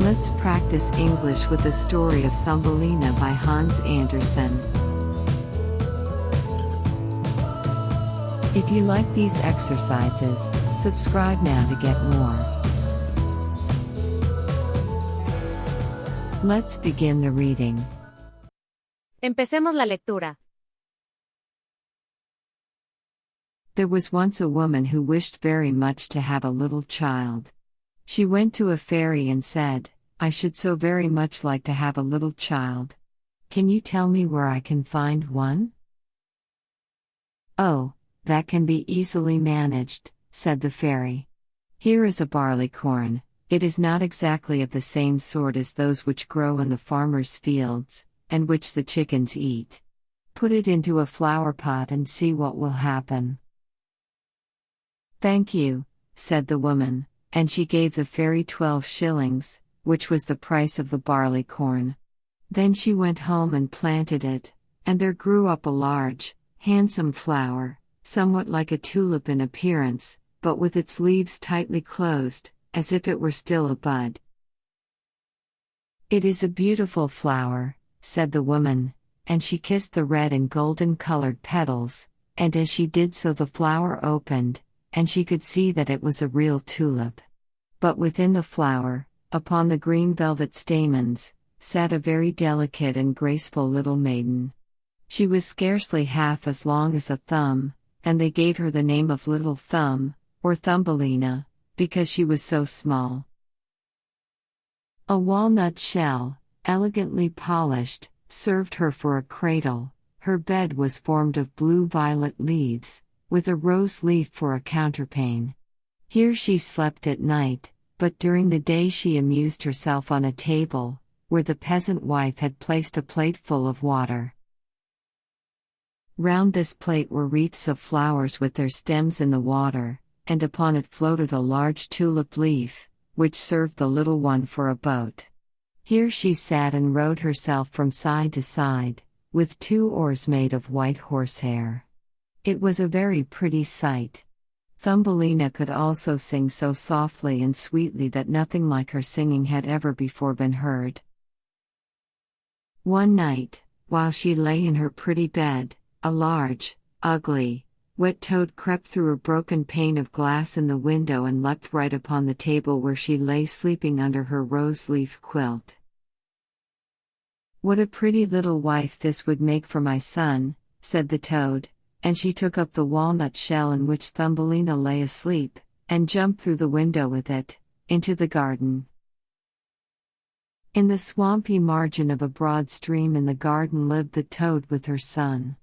Let's practice English with the story of Thumbelina by Hans Andersen. If you like these exercises, subscribe now to get more. Let's begin the reading. Empecemos la lectura. There was once a woman who wished very much to have a little child. She went to a fairy and said, "I should so very much like to have a little child. Can you tell me where I can find one?" "Oh, that can be easily managed," said the fairy. "Here is a barley corn. It is not exactly of the same sort as those which grow in the farmer's fields, and which the chickens eat. Put it into a flower pot and see what will happen." "Thank you," said the woman, and she gave the fairy 12 shillings, which was the price of the barley corn. Then she went home and planted it, and there grew up a large, handsome flower, somewhat like a tulip in appearance, but with its leaves tightly closed, as if it were still a bud. "It is a beautiful flower," said the woman, and she kissed the red and golden-colored petals, and as she did so the flower opened, and she could see that it was a real tulip. But within the flower, upon the green velvet stamens, sat a very delicate and graceful little maiden. She was scarcely half as long as a thumb, and they gave her the name of Little Thumb, or Thumbelina, because she was so small. A walnut shell, elegantly polished, served her for a cradle. Her bed was formed of blue-violet leaves, with a rose leaf for a counterpane. Here she slept at night, but during the day she amused herself on a table, where the peasant wife had placed a plate full of water. Round this plate were wreaths of flowers with their stems in the water, and upon it floated a large tulip leaf, which served the little one for a boat. Here she sat and rowed herself from side to side, with 2 oars made of white horsehair. It was a very pretty sight. Thumbelina could also sing so softly and sweetly that nothing like her singing had ever before been heard. One night, while she lay in her pretty bed, a large, ugly, wet toad crept through a broken pane of glass in the window and leapt right upon the table where she lay sleeping under her rose-leaf quilt. "What a pretty little wife this would make for my son," said the toad, and she took up the walnut shell in which Thumbelina lay asleep, and jumped through the window with it, into the garden. In the swampy margin of a broad stream in the garden lived the toad with her son.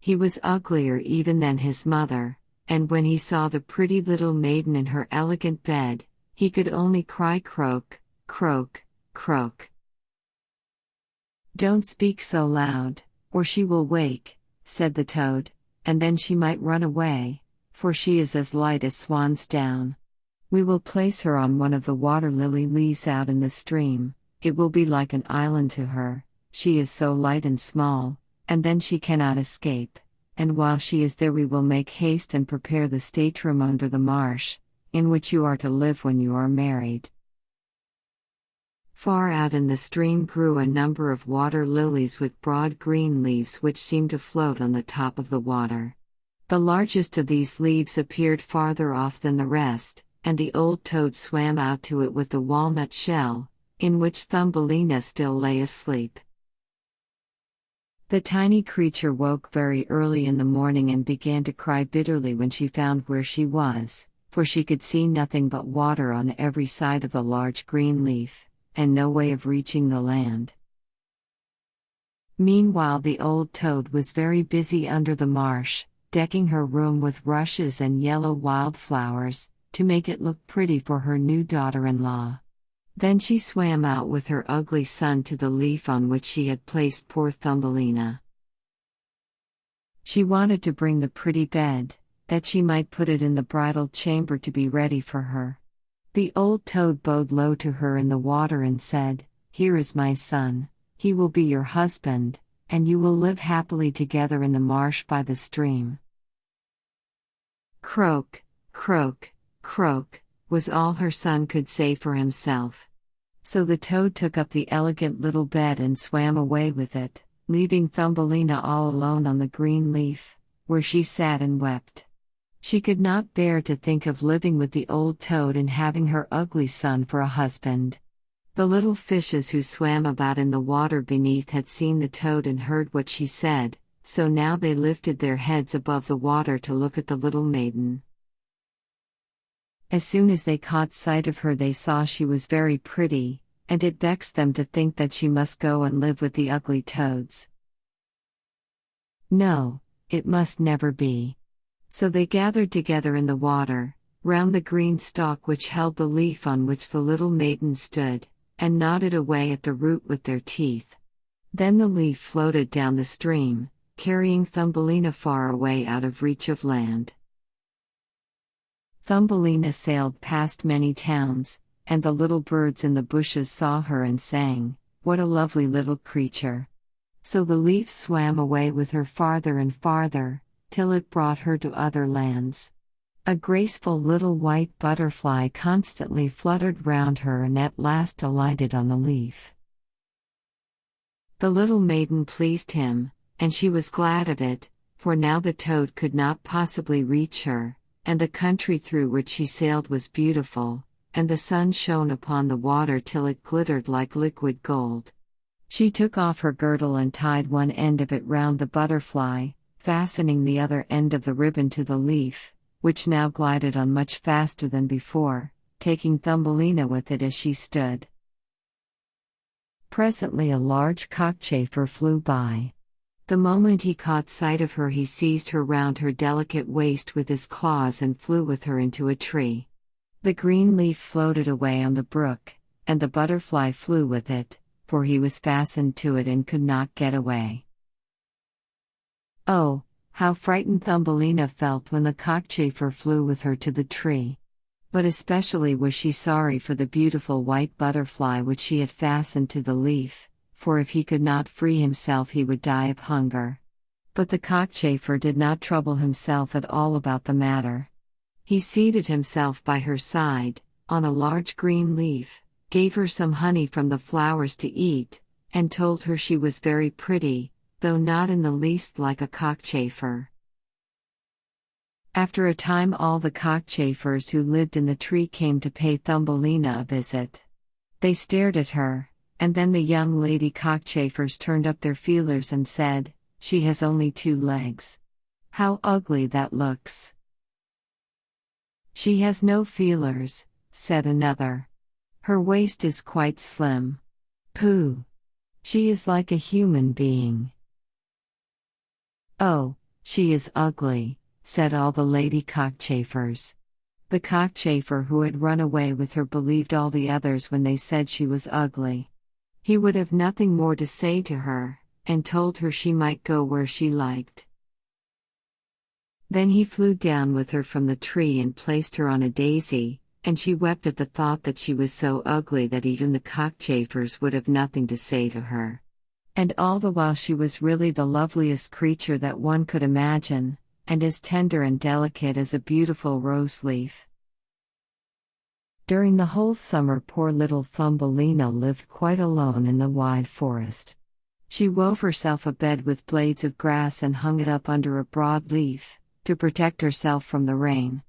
He was uglier even than his mother, and when he saw the pretty little maiden in her elegant bed, he could only cry croak, croak, croak. "Don't speak so loud, or she will wake," said the toad, "and then she might run away, for she is as light as swan's down. We will place her on one of the water lily leaves out in the stream. It will be like an island to her, she is so light and small, and then she cannot escape, and while she is there we will make haste and prepare the stateroom under the marsh, in which you are to live when you are married." Far out in the stream grew a number of water lilies with broad green leaves which seemed to float on the top of the water. The largest of these leaves appeared farther off than the rest, and the old toad swam out to it with the walnut shell, in which Thumbelina still lay asleep. The tiny creature woke very early in the morning and began to cry bitterly when she found where she was, for she could see nothing but water on every side of the large green leaf, and no way of reaching the land. Meanwhile the old toad was very busy under the marsh, decking her room with rushes and yellow wildflowers, to make it look pretty for her new daughter-in-law. Then she swam out with her ugly son to the leaf on which she had placed poor Thumbelina. She wanted to bring the pretty bed, that she might put it in the bridal chamber to be ready for her. The old toad bowed low to her in the water and said, "Here is my son, he will be your husband, and you will live happily together in the marsh by the stream." Croak, croak, croak, was all her son could say for himself. So the toad took up the elegant little bed and swam away with it, leaving Thumbelina all alone on the green leaf, where she sat and wept. She could not bear to think of living with the old toad and having her ugly son for a husband. The little fishes who swam about in the water beneath had seen the toad and heard what she said, so now they lifted their heads above the water to look at the little maiden. As soon as they caught sight of her, they saw she was very pretty, and it vexed them to think that she must go and live with the ugly toads. No, it must never be. So they gathered together in the water, round the green stalk which held the leaf on which the little maiden stood, and gnawed away at the root with their teeth. Then the leaf floated down the stream, carrying Thumbelina far away out of reach of land. Thumbelina sailed past many towns, and the little birds in the bushes saw her and sang, "What a lovely little creature!" So the leaf swam away with her farther and farther, till it brought her to other lands. A graceful little white butterfly constantly fluttered round her and at last alighted on the leaf. The little maiden pleased him, and she was glad of it, for now the toad could not possibly reach her, and the country through which she sailed was beautiful, and the sun shone upon the water till it glittered like liquid gold. She took off her girdle and tied one end of it round the butterfly, fastening the other end of the ribbon to the leaf, which now glided on much faster than before, taking Thumbelina with it as she stood. Presently a large cockchafer flew by. The moment he caught sight of her, he seized her round her delicate waist with his claws and flew with her into a tree. The green leaf floated away on the brook, and the butterfly flew with it, for he was fastened to it and could not get away. Oh, how frightened Thumbelina felt when the cockchafer flew with her to the tree. But especially was she sorry for the beautiful white butterfly which she had fastened to the leaf, for if he could not free himself he would die of hunger. But the cockchafer did not trouble himself at all about the matter. He seated himself by her side, on a large green leaf, gave her some honey from the flowers to eat, and told her she was very pretty, though not in the least like a cockchafer. After a time all the cockchafers who lived in the tree came to pay Thumbelina a visit. They stared at her, and then the young lady cockchafers turned up their feelers and said, "She has only 2 legs. How ugly that looks." "She has no feelers," said another. "Her waist is quite slim. Pooh! She is like a human being." "Oh, she is ugly," said all the lady cockchafers. The cockchafer who had run away with her believed all the others when they said she was ugly. He would have nothing more to say to her, and told her she might go where she liked. Then he flew down with her from the tree and placed her on a daisy, and she wept at the thought that she was so ugly that even the cockchafers would have nothing to say to her. And all the while she was really the loveliest creature that one could imagine, and as tender and delicate as a beautiful rose leaf. During the whole summer poor little Thumbelina lived quite alone in the wide forest. She wove herself a bed with blades of grass and hung it up under a broad leaf, to protect herself from the rain.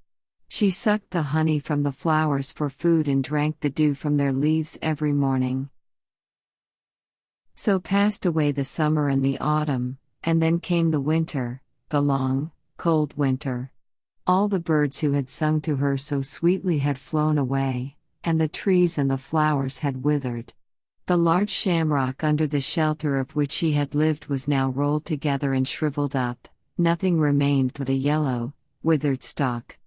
She sucked the honey from the flowers for food and drank the dew from their leaves every morning. So passed away the summer and the autumn, and then came the winter, the long, cold winter. All the birds who had sung to her so sweetly had flown away, and the trees and the flowers had withered. The large shamrock under the shelter of which she had lived was now rolled together and shriveled up, nothing remained but a yellow, withered stalk.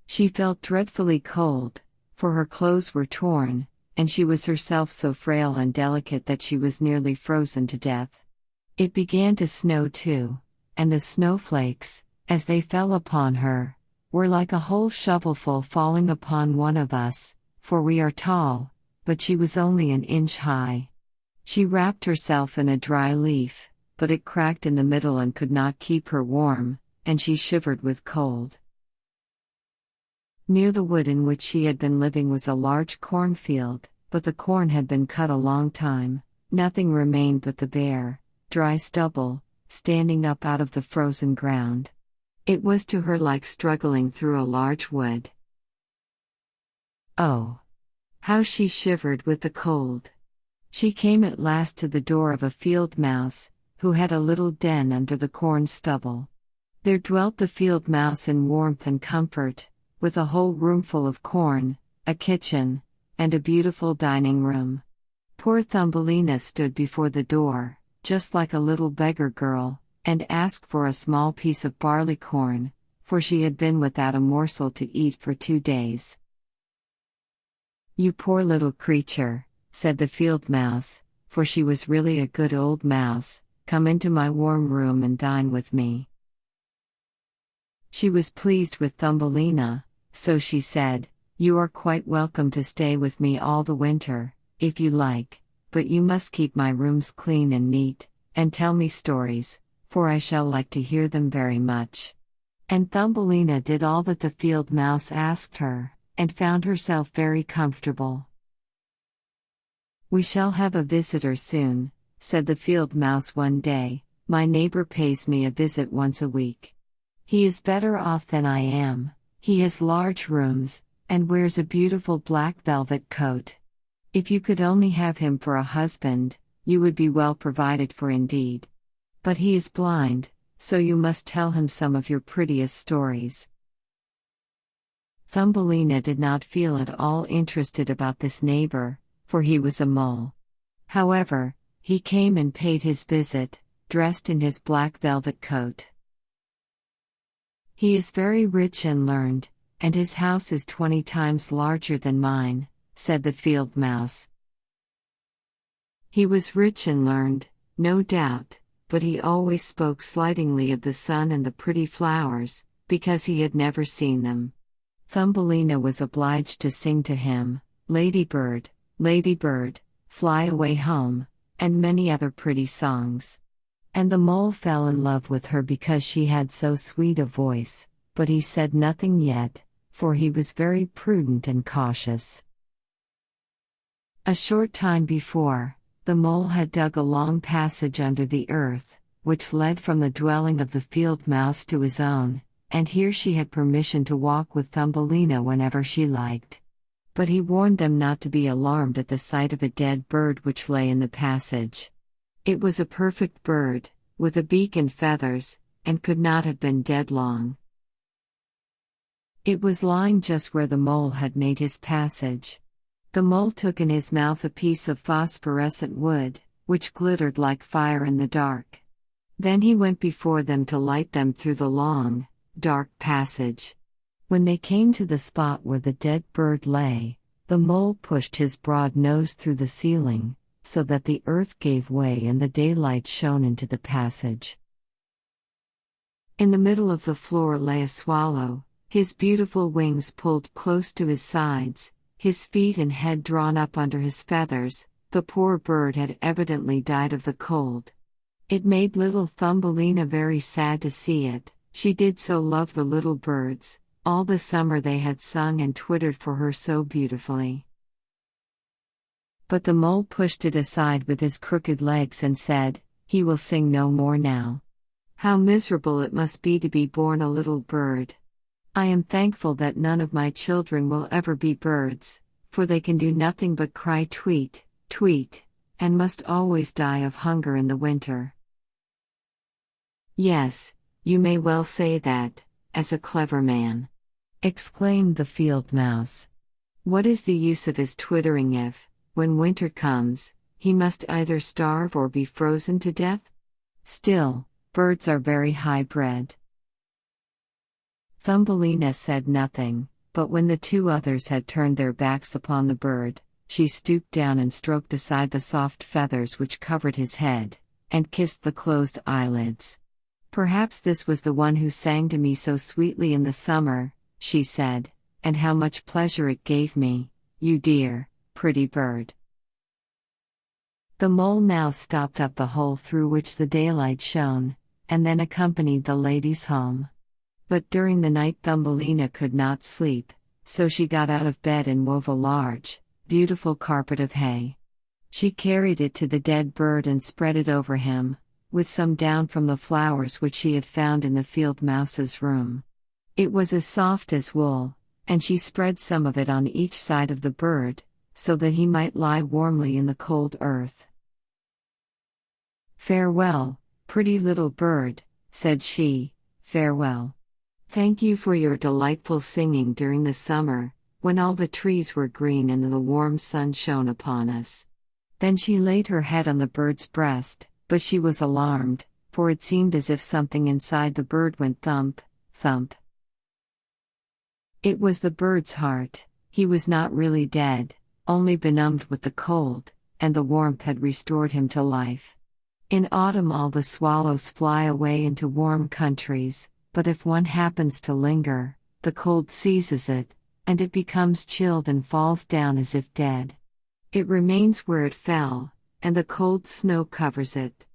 She felt dreadfully cold, for her clothes were torn, and she was herself so frail and delicate that she was nearly frozen to death. It began to snow too, and the snowflakes, as they fell upon her, were like a whole shovelful falling upon one of us, for we are tall, but she was only an inch high. She wrapped herself in a dry leaf, but it cracked in the middle and could not keep her warm, and she shivered with cold. Near the wood in which she had been living was a large cornfield, but the corn had been cut a long time. Nothing remained but the bare, dry stubble, standing up out of the frozen ground. It was to her like struggling through a large wood. Oh! How she shivered with the cold! She came at last to the door of a field mouse, who had a little den under the corn stubble. There dwelt the field mouse in warmth and comfort, with a whole roomful of corn, a kitchen, and a beautiful dining room. Poor Thumbelina stood before the door, just like a little beggar girl, and asked for a small piece of barley corn, for she had been without a morsel to eat for 2 days. "You poor little creature," said the field mouse, for she was really a good old mouse, "come into my warm room and dine with me." She was pleased with Thumbelina, so she said, "You are quite welcome to stay with me all the winter, if you like, but you must keep my rooms clean and neat, and tell me stories, for I shall like to hear them very much." And Thumbelina did all that the field mouse asked her, and found herself very comfortable. "We shall have a visitor soon," said the field mouse one day. "My neighbor pays me a visit once a week. He is better off than I am. He has large rooms, and wears a beautiful black velvet coat. If you could only have him for a husband, you would be well provided for indeed. But he is blind, so you must tell him some of your prettiest stories." Thumbelina did not feel at all interested about this neighbor, for he was a mole. However, he came and paid his visit, dressed in his black velvet coat. "He is very rich and learned, and his house is 20 times larger than mine," said the field mouse. He was rich and learned, no doubt, but he always spoke slightingly of the sun and the pretty flowers, because he had never seen them. Thumbelina was obliged to sing to him, "Ladybird, ladybird, fly away home," and many other pretty songs. And the mole fell in love with her because she had so sweet a voice, but he said nothing yet, for he was very prudent and cautious. A short time before, the mole had dug a long passage under the earth, which led from the dwelling of the field mouse to his own, and here she had permission to walk with Thumbelina whenever she liked. But he warned them not to be alarmed at the sight of a dead bird which lay in the passage. It was a perfect bird, with a beak and feathers, and could not have been dead long. It was lying just where the mole had made his passage. The mole took in his mouth a piece of phosphorescent wood, which glittered like fire in the dark. Then he went before them to light them through the long, dark passage. When they came to the spot where the dead bird lay, the mole pushed his broad nose through the ceiling, so that the earth gave way and the daylight shone into the passage. In the middle of the floor lay a swallow, his beautiful wings pulled close to his sides, his feet and head drawn up under his feathers. The poor bird had evidently died of the cold. It made little Thumbelina very sad to see it. She did so love the little birds. All the summer they had sung and twittered for her so beautifully. But the mole pushed it aside with his crooked legs and said, "He will sing no more now. How miserable it must be to be born a little bird. I am thankful that none of my children will ever be birds, for they can do nothing but cry tweet, tweet, and must always die of hunger in the winter." "Yes, you may well say that, as a clever man," exclaimed the field mouse. "What is the use of his twittering if, when winter comes, he must either starve or be frozen to death? Still, birds are very high-bred." Thumbelina said nothing, but when the 2 others had turned their backs upon the bird, she stooped down and stroked aside the soft feathers which covered his head, and kissed the closed eyelids. "Perhaps this was the one who sang to me so sweetly in the summer," she said, "and how much pleasure it gave me, you dear, pretty bird." The mole now stopped up the hole through which the daylight shone, and then accompanied the ladies home. But during the night Thumbelina could not sleep, so she got out of bed and wove a large, beautiful carpet of hay. She carried it to the dead bird and spread it over him, with some down from the flowers which she had found in the field mouse's room. It was as soft as wool, and she spread some of it on each side of the bird, so that he might lie warmly in the cold earth. "Farewell, pretty little bird," said she, "farewell. Thank you for your delightful singing during the summer, when all the trees were green and the warm sun shone upon us." Then she laid her head on the bird's breast, but she was alarmed, for it seemed as if something inside the bird went thump, thump. It was the bird's heart. He was not really dead, only benumbed with the cold, and the warmth had restored him to life. In autumn all the swallows fly away into warm countries, but if one happens to linger, the cold seizes it, and it becomes chilled and falls down as if dead. It remains where it fell, and the cold snow covers it.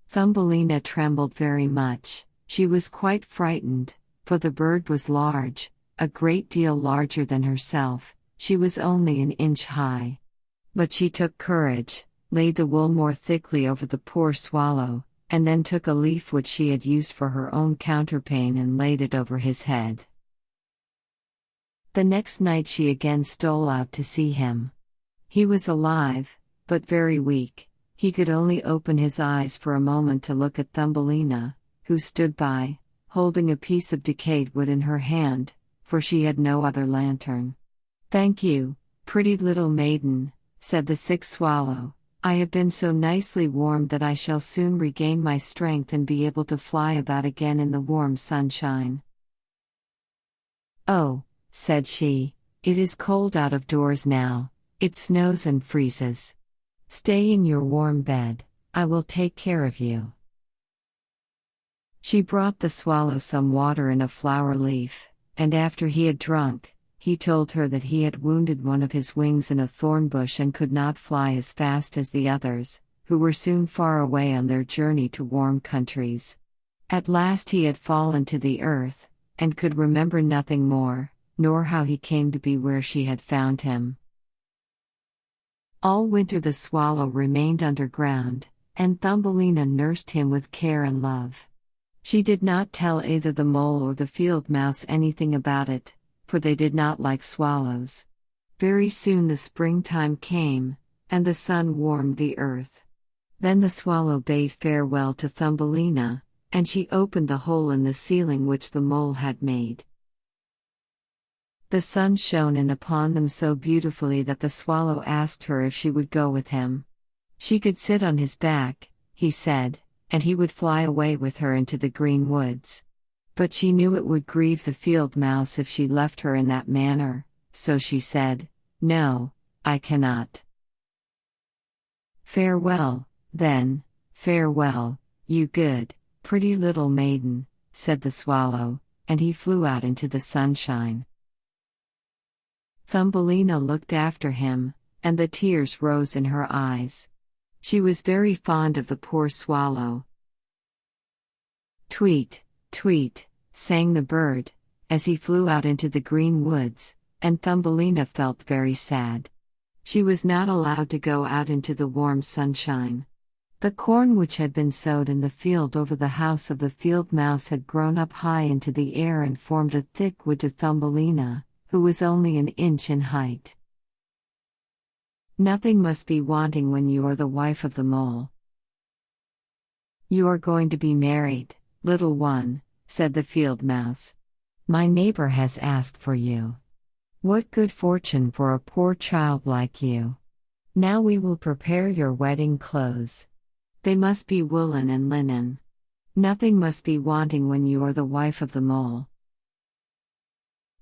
Thumbelina trembled very much. She was quite frightened, for the bird was large, a great deal larger than herself. She was only an inch high. But she took courage, laid the wool more thickly over the poor swallow, and then took a leaf which she had used for her own counterpane and laid it over his head. The next night she again stole out to see him. He was alive, but very weak. He could only open his eyes for a moment to look at Thumbelina, who stood by, holding a piece of decayed wood in her hand, for she had no other lantern. "Thank you, pretty little maiden," said the sick swallow. "I have been so nicely warmed that I shall soon regain my strength and be able to fly about again in the warm sunshine." "Oh," said she, "it is cold out of doors now. It snows and freezes. Stay in your warm bed, I will take care of you." She brought the swallow some water in a flower leaf, and after he had drunk, he told her that he had wounded one of his wings in a thorn bush and could not fly as fast as the others, who were soon far away on their journey to warm countries. At last he had fallen to the earth, and could remember nothing more, nor how he came to be where she had found him. All winter the swallow remained underground, and Thumbelina nursed him with care and love. She did not tell either the mole or the field mouse anything about it, for they did not like swallows. Very soon the springtime came, and the sun warmed the earth. Then the swallow bade farewell to Thumbelina, and she opened the hole in the ceiling which the mole had made. The sun shone in upon them so beautifully that the swallow asked her if she would go with him. She could sit on his back, he said, and he would fly away with her into the green woods. But she knew it would grieve the field mouse if she left her in that manner, so she said, "No, I cannot." "Farewell, then, farewell, you good, pretty little maiden," said the swallow, and he flew out into the sunshine. Thumbelina looked after him, and the tears rose in her eyes. She was very fond of the poor swallow. "Tweet, tweet," sang the bird, as he flew out into the green woods, and Thumbelina felt very sad. She was not allowed to go out into the warm sunshine. The corn which had been sowed in the field over the house of the field mouse had grown up high into the air and formed a thick wood to Thumbelina, who was only an inch in height. "Nothing must be wanting when you are the wife of the mole." "You are going to be married, little one," said the field mouse. "My neighbor has asked for you. What good fortune for a poor child like you. Now we will prepare your wedding clothes. They must be woolen and linen. Nothing must be wanting when you are the wife of the mole."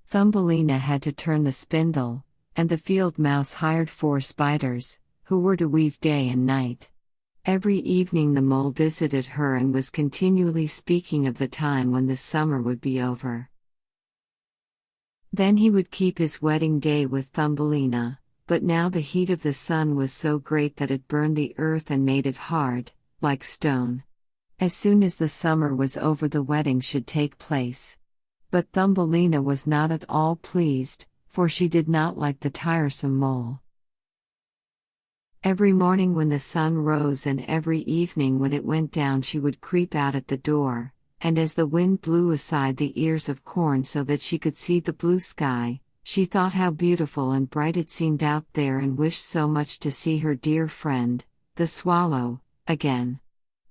Thumbelina had to turn the spindle, and the field mouse hired 4 spiders, who were to weave day and night. Every evening the mole visited her and was continually speaking of the time when the summer would be over. Then he would keep his wedding day with Thumbelina, but now the heat of the sun was so great that it burned the earth and made it hard, like stone. As soon as the summer was over the wedding should take place. But Thumbelina was not at all pleased, for she did not like the tiresome mole. Every morning when the sun rose and every evening when it went down she would creep out at the door, and as the wind blew aside the ears of corn so that she could see the blue sky, she thought how beautiful and bright it seemed out there and wished so much to see her dear friend, the swallow, again.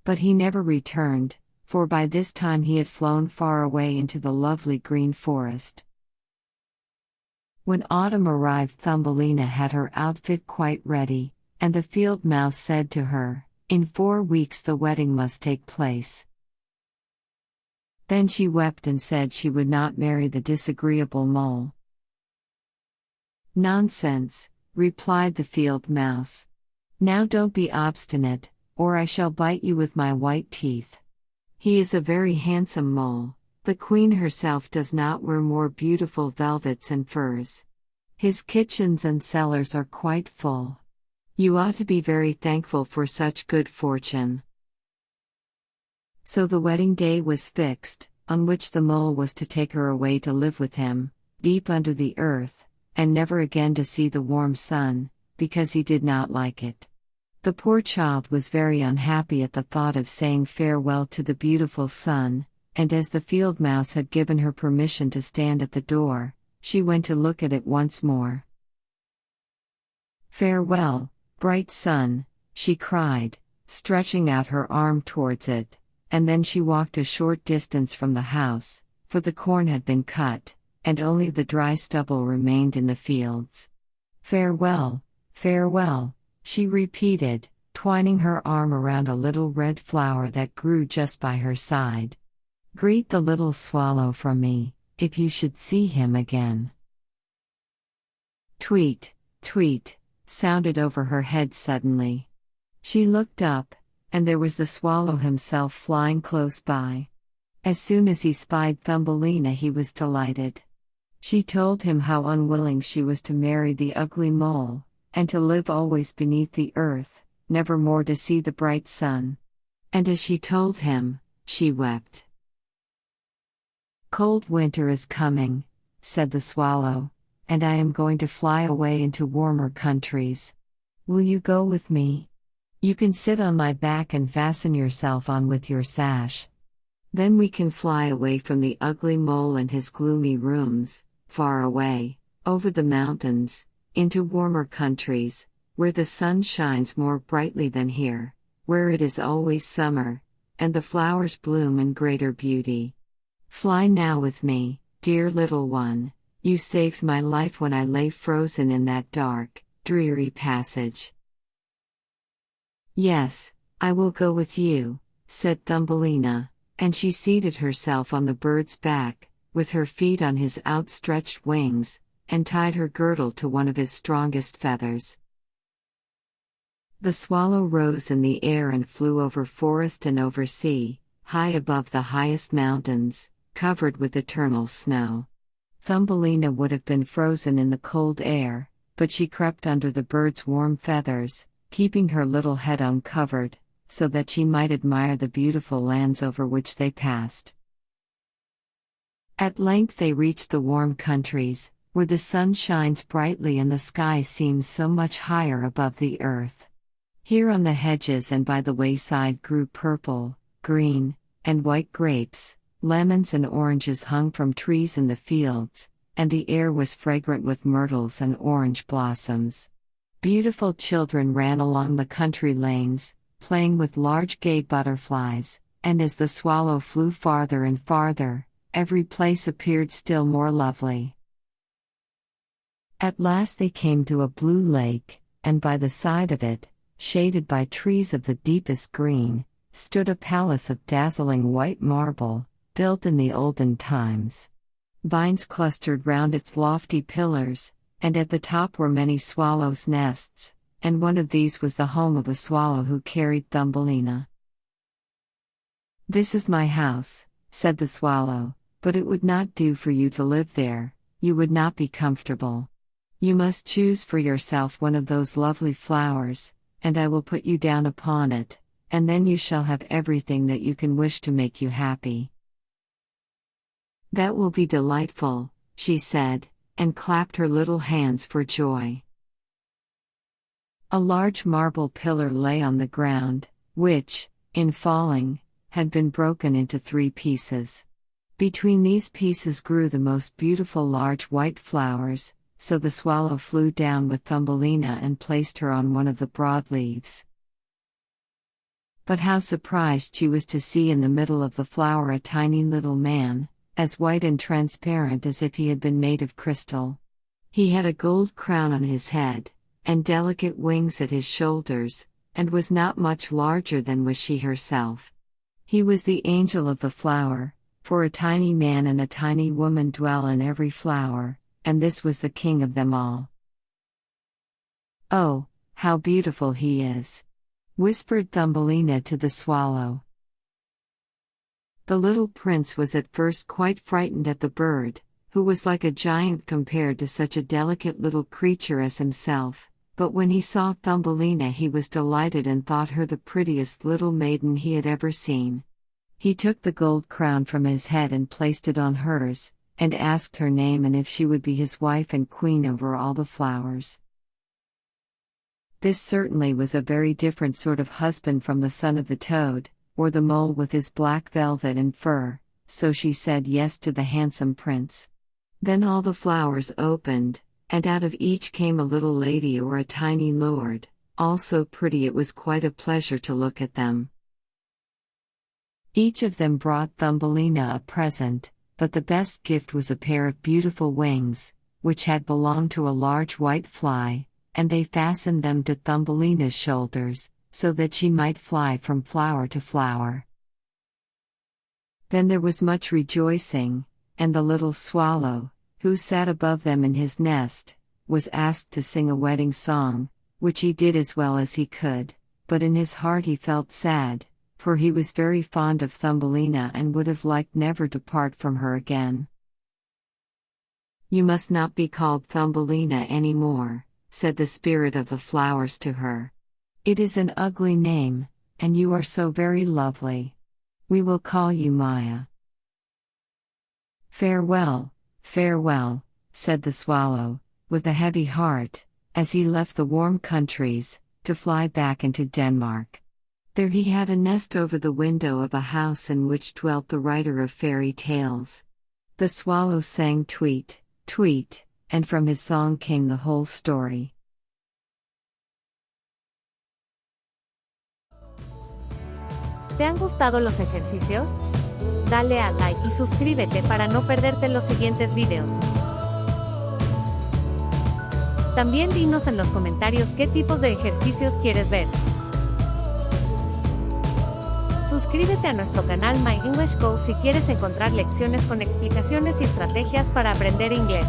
But he never returned, for by this time he had flown far away into the lovely green forest. When autumn arrived, Thumbelina had her outfit quite ready, and the field mouse said to her, "In 4 weeks the wedding must take place." Then she wept and said she would not marry the disagreeable mole. "Nonsense," replied the field mouse. "Now don't be obstinate, or I shall bite you with my white teeth. He is a very handsome mole. The queen herself does not wear more beautiful velvets and furs. His kitchens and cellars are quite full. You ought to be very thankful for such good fortune." So the wedding day was fixed, on which the mole was to take her away to live with him, deep under the earth, and never again to see the warm sun, because he did not like it. The poor child was very unhappy at the thought of saying farewell to the beautiful sun, and as the field mouse had given her permission to stand at the door, she went to look at it once more. "Farewell, bright sun," she cried, stretching out her arm towards it, and then she walked a short distance from the house, for the corn had been cut, and only the dry stubble remained in the fields. "Farewell, farewell," she repeated, twining her arm around a little red flower that grew just by her side. "Greet the little swallow from me, if you should see him again." Tweet, tweet, sounded over her head suddenly. She looked up, and there was the swallow himself flying close by. As soon as he spied Thumbelina he was delighted. She told him how unwilling she was to marry the ugly mole, and to live always beneath the earth, never more to see the bright sun. And as she told him, she wept. "Cold winter is coming," said the swallow, "and I am going to fly away into warmer countries. Will you go with me? You can sit on my back and fasten yourself on with your sash. Then we can fly away from the ugly mole and his gloomy rooms, far away, over the mountains, into warmer countries, where the sun shines more brightly than here, where it is always summer, and the flowers bloom in greater beauty. Fly now with me, dear little one. You saved my life when I lay frozen in that dark, dreary passage." "Yes, I will go with you," said Thumbelina, and she seated herself on the bird's back, with her feet on his outstretched wings, and tied her girdle to one of his strongest feathers. The swallow rose in the air and flew over forest and over sea, high above the highest mountains, covered with eternal snow. Thumbelina would have been frozen in the cold air, but she crept under the bird's warm feathers, keeping her little head uncovered, so that she might admire the beautiful lands over which they passed. At length they reached the warm countries, where the sun shines brightly and the sky seems so much higher above the earth. Here on the hedges and by the wayside grew purple, green, and white grapes, lemons and oranges hung from trees in the fields, and the air was fragrant with myrtles and orange blossoms. Beautiful children ran along the country lanes, playing with large gay butterflies, and as the swallow flew farther and farther, every place appeared still more lovely. At last they came to a blue lake, and by the side of it, shaded by trees of the deepest green, stood a palace of dazzling white marble, built in the olden times. Vines clustered round its lofty pillars, and at the top were many swallows' nests, and one of these was the home of the swallow who carried Thumbelina. "This is my house," said the swallow, "but it would not do for you to live there, you would not be comfortable. You must choose for yourself one of those lovely flowers, and I will put you down upon it, and then you shall have everything that you can wish to make you happy." "That will be delightful," she said, and clapped her little hands for joy. A large marble pillar lay on the ground, which, in falling, had been broken into 3 pieces. Between these pieces grew the most beautiful large white flowers, so the swallow flew down with Thumbelina and placed her on one of the broad leaves. But how surprised she was to see in the middle of the flower a tiny little man, as white and transparent as if he had been made of crystal. He had a gold crown on his head, and delicate wings at his shoulders, and was not much larger than was she herself. He was the angel of the flower, for a tiny man and a tiny woman dwell in every flower, and this was the king of them all. "Oh, how beautiful he is!" whispered Thumbelina to the swallow. The little prince was at first quite frightened at the bird, who was like a giant compared to such a delicate little creature as himself, but when he saw Thumbelina he was delighted and thought her the prettiest little maiden he had ever seen. He took the gold crown from his head and placed it on hers, and asked her name and if she would be his wife and queen over all the flowers. This certainly was a very different sort of husband from the son of the toad, or the mole with his black velvet and fur, so she said yes to the handsome prince. Then all the flowers opened, and out of each came a little lady or a tiny lord, all so pretty it was quite a pleasure to look at them. Each of them brought Thumbelina a present, but the best gift was a pair of beautiful wings, which had belonged to a large white fly, and they fastened them to Thumbelina's shoulders, so that she might fly from flower to flower. Then there was much rejoicing, and the little swallow, who sat above them in his nest, was asked to sing a wedding song, which he did as well as he could, but in his heart he felt sad, for he was very fond of Thumbelina and would have liked never to part from her again. "You must not be called Thumbelina any more," said the spirit of the flowers to her. "It is an ugly name, and you are so very lovely. We will call you Maya." "Farewell, farewell," said the swallow, with a heavy heart, as he left the warm countries, to fly back into Denmark. There he had a nest over the window of a house in which dwelt the writer of fairy tales. The swallow sang tweet, tweet, and from his song came the whole story. ¿Te han gustado los ejercicios? Dale a like y suscríbete para no perderte los siguientes videos. También dinos en los comentarios qué tipos de ejercicios quieres ver. Suscríbete a nuestro canal My English Go si quieres encontrar lecciones con explicaciones y estrategias para aprender inglés.